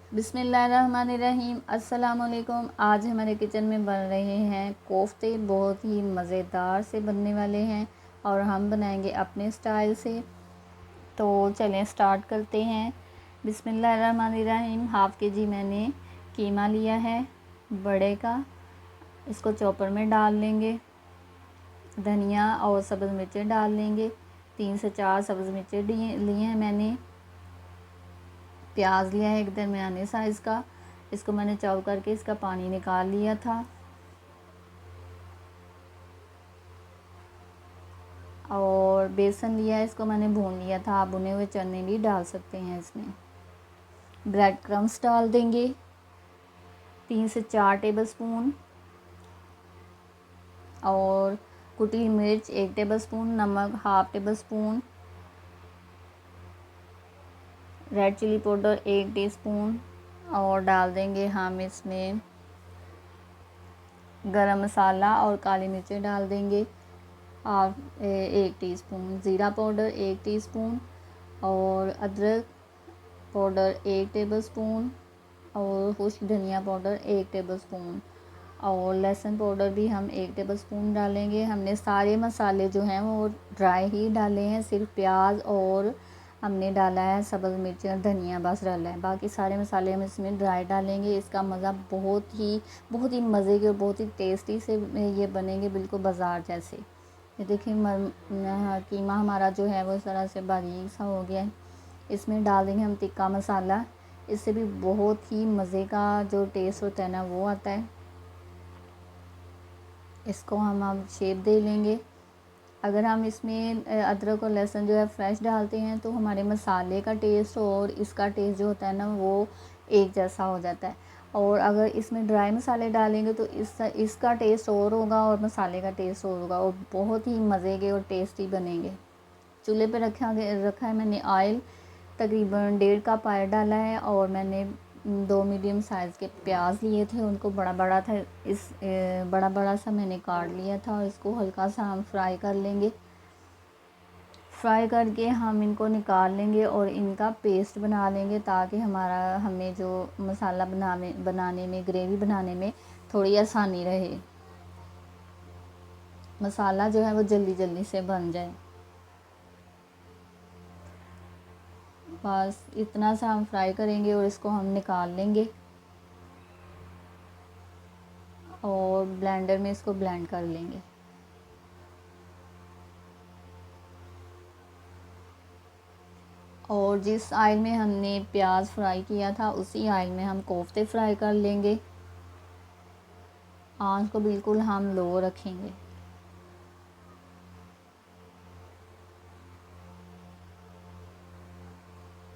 बिस्मिल्लाहिर्रहमानिर्रहीम। अस्सलाम वालेकुम। आज हमारे किचन में बन रहे हैं कोफ्ते। बहुत ही मज़ेदार से बनने वाले हैं और हम बनाएंगे अपने स्टाइल से। तो चलें स्टार्ट करते हैं। बिस्मिल्लाहिर्रहमानिर्रहीम। हाफ़ के जी मैंने कीमा लिया है बड़े का, इसको चॉपर में डाल लेंगे। धनिया और सब्ज़ मिर्चें डाल लेंगे। 3 से 4 सब्ज़ मिर्चें लिए हैं मैंने। प्याज लिया है एक दरमियाने साइज़ का, इसको मैंने चॉप करके इसका पानी निकाल लिया था। और बेसन लिया है, इसको मैंने भून लिया था। आप भुने हुए चने भी डाल सकते हैं इसमें। ब्रेड क्रम्स डाल देंगे 3 से 4 टेबलस्पून। और कुटी मिर्च 1 टेबलस्पून, नमक 1/2 tablespoon, red chilli powder 1 teaspoon. और डाल देंगे हम इसमें गरम मसाला और काली मिर्चें डाल देंगे 1 टीस्पून, ज़ीरा पाउडर 1 टीस्पून, और अदरक पाउडर 1 टेबलस्पून, और खुश्क धनिया पाउडर 1 टेबलस्पून, और लहसुन पाउडर भी हम 1 टेबलस्पून डालेंगे। हमने सारे मसाले जो हैं वो ड्राई ही डाले हैं, सिर्फ प्याज और हमने डाला है सब्ज़ मिर्ची और धनिया बस डाला है। बाकी सारे मसाले हम इसमें ड्राई डालेंगे। इसका मज़ा बहुत ही मज़े के और बहुत ही टेस्टी से ये बनेंगे, बिल्कुल बाज़ार जैसे। ये देखिए कीमा हमारा जो है वो इस तरह से बारीक सा हो गया है। इसमें डाल देंगे हम टिक्का मसाला। इससे भी बहुत ही मज़े का जो टेस्ट होता है ना वो आता है। इसको हम अब शेप दे लेंगे। अगर हम इसमें अदरक और लहसुन जो है फ्रेश डालते हैं तो हमारे मसाले का टेस्ट और इसका टेस्ट जो होता है ना वो एक जैसा हो जाता है। और अगर इसमें ड्राई मसाले डालेंगे तो इसका टेस्ट और होगा और मसाले का टेस्ट और होगा, और बहुत ही मज़े के और टेस्टी बनेंगे। चूल्हे पे रखा है मैंने ऑयल, तकरीबन 1.5 कप ऑयल डाला है। और मैंने 2 मीडियम साइज़ के प्याज लिए थे, उनको बड़ा बड़ा था बड़ा बड़ा सा मैंने काट लिया था। और इसको हल्का सा हम फ्राई कर लेंगे। फ्राई करके हम इनको निकाल लेंगे और इनका पेस्ट बना लेंगे, ताकि हमें जो मसाला बनाने में ग्रेवी बनाने में थोड़ी आसानी रहे, मसाला जो है वो जल्दी जल्दी से बन जाए। बस इतना सा हम फ्राई करेंगे और इसको हम निकाल लेंगे और ब्लेंडर में इसको ब्लेंड कर लेंगे। और जिस ऑयल में हमने प्याज फ्राई किया था उसी ऑयल में हम कोफ्ते फ्राई कर लेंगे। आंच को बिल्कुल हम लो रखेंगे।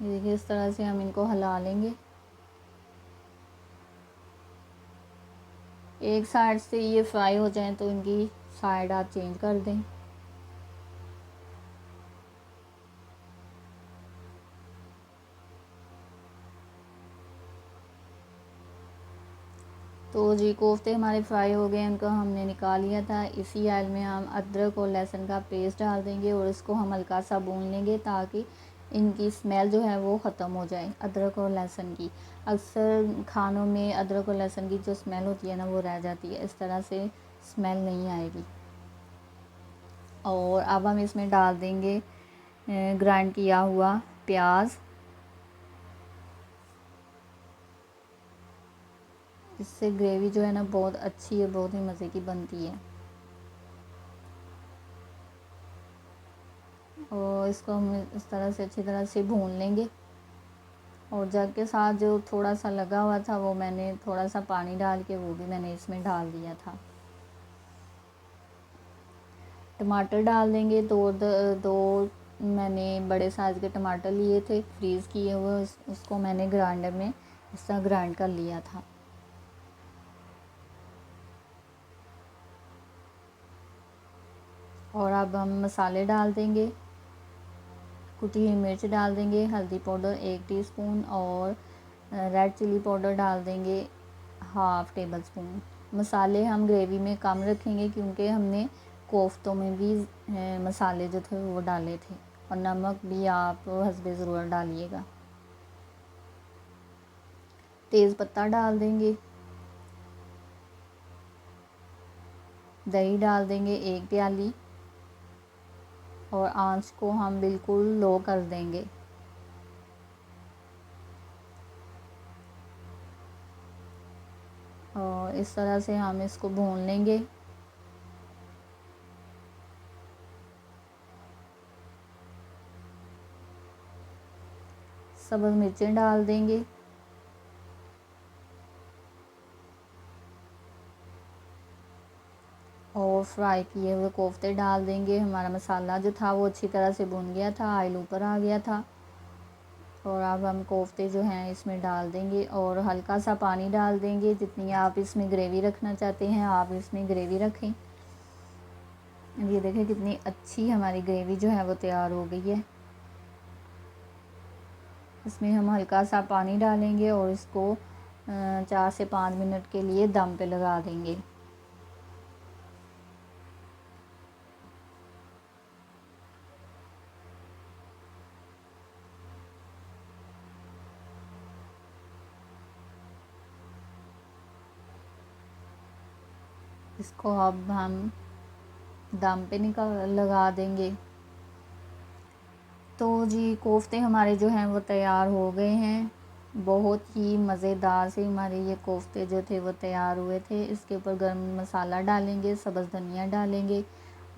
ये देखिए इस तरह से हम इनको हिला लेंगे। एक साइड से ये फ्राई हो जाए तो इनकी साइड आप चेंज कर दें। तो जी कोफ्ते हमारे फ्राई हो गए, उनको हमने निकाल लिया था। इसी ऑयल में हम अदरक और लहसुन का पेस्ट डाल देंगे और इसको हम हल्का सा भून लेंगे, ताकि इनकी स्मेल जो है वो ख़त्म हो जाए अदरक और लहसुन की। अक्सर खानों में अदरक और लहसुन की जो स्मेल होती है ना वो रह जाती है, इस तरह से स्मेल नहीं आएगी। और अब हम इसमें डाल देंगे ग्राइंड किया हुआ प्याज। इससे ग्रेवी जो है ना बहुत अच्छी है, बहुत ही मज़े की बनती है। और इसको हम इस तरह से अच्छी तरह से भून लेंगे। और जग के साथ जो थोड़ा सा लगा हुआ था वो मैंने थोड़ा सा पानी डाल के वो भी मैंने इसमें डाल दिया था। टमाटर डाल देंगे। दो मैंने बड़े साइज़ के टमाटर लिए थे फ्रीज़ किए हुए, उसको मैंने ग्राइंडर में इस तरह ग्राइंड कर लिया था। और अब हम मसाले डाल देंगे। कुटी हुई मिर्च डाल देंगे, हल्दी पाउडर 1 टीस्पून, और रेड चिली पाउडर डाल देंगे 1/2 टेबलस्पून। मसाले हम ग्रेवी में कम रखेंगे क्योंकि हमने कोफ्तों में भी मसाले जो थे वो डाले थे। और नमक भी आप हस्बे ज़रूरत डालिएगा। तेज़ पत्ता डाल देंगे, दही डाल देंगे 1 प्याली और आंच को हम बिल्कुल लो कर देंगे। और इस तरह से हम इसको भून लेंगे। सब्ज़ मिर्चें डाल देंगे, और फ्राई किए हुए कोफ्ते डाल देंगे। हमारा मसाला जो था वो अच्छी तरह से भुन गया था, ऑयल ऊपर आ गया था। और अब हम कोफ्ते जो हैं इसमें डाल देंगे और हल्का सा पानी डाल देंगे। जितनी आप इसमें ग्रेवी रखना चाहते हैं आप इसमें ग्रेवी रखें। ये देखें कितनी अच्छी हमारी ग्रेवी जो है वो तैयार हो गई है। इसमें हम हल्का सा पानी डालेंगे और इसको 4 से 5 मिनट के लिए दम पे लगा देंगे। इसको अब हम दम पे लगा देंगे। तो जी कोफ्ते हमारे जो हैं वो तैयार हो गए हैं। बहुत ही मज़ेदार से हमारे ये कोफ्ते जो थे वो तैयार हुए थे। इसके ऊपर गरम मसाला डालेंगे, सब्ज़ धनिया डालेंगे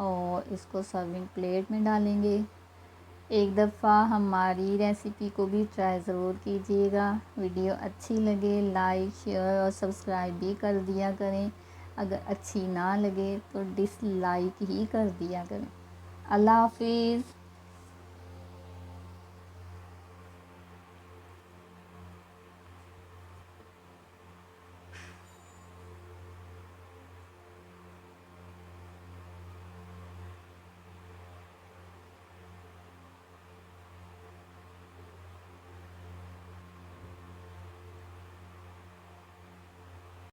और इसको सर्विंग प्लेट में डालेंगे। एक दफ़ा हमारी रेसिपी को भी ट्राई ज़रूर कीजिएगा। वीडियो अच्छी लगे लाइक शेयर और सब्सक्राइब भी कर दिया करें। अगर अच्छी ना लगे तो डिसलाइक ही कर दिया करें। अल्लाह हाफिज़।